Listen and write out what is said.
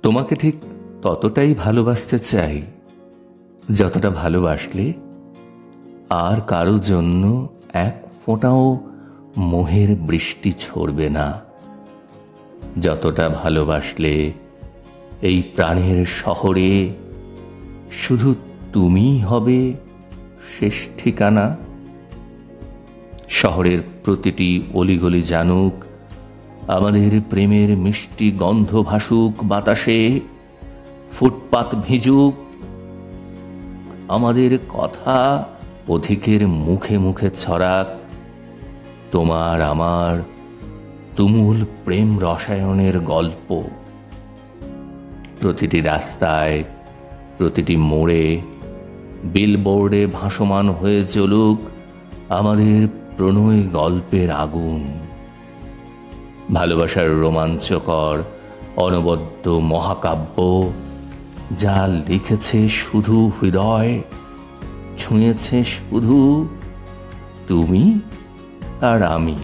তোমাকে ঠিক ততটাই ভালোবাসতে চাই যতটা ভালোবাসলে আর কারো জন্য এক ফোঁটাও মোহের বৃষ্টি ঝরবে না। যতটা ভালোবাসলে এই প্রাণের শহরে শুধু তুমিই হবে শেষ ঠিকানা। শহরের প্রতিটি অলিগলি জানুক আমাদের প্রেমের মিষ্টি গন্ধ ভাসুক বাতাসে, ফুটপাত ভিজুক আমাদের কথা, অধিকের মুখে মুখে ছড়াক তোমার আমার তুমুল প্রেম রসায়নের গল্প। প্রতিটি রাস্তায়, প্রতিটি মোড়ে, বিলবোর্ডে ভাসমান হয়ে জ্বলুক আমাদের প্রণয় গল্পের আগুন। ভালোবাসার রোমাঞ্চকর অনবদ্য মহাকাব্য যা লিখেছে শুধু হৃদয়, ছুঁয়েছে শুধু তুমি আর আমি।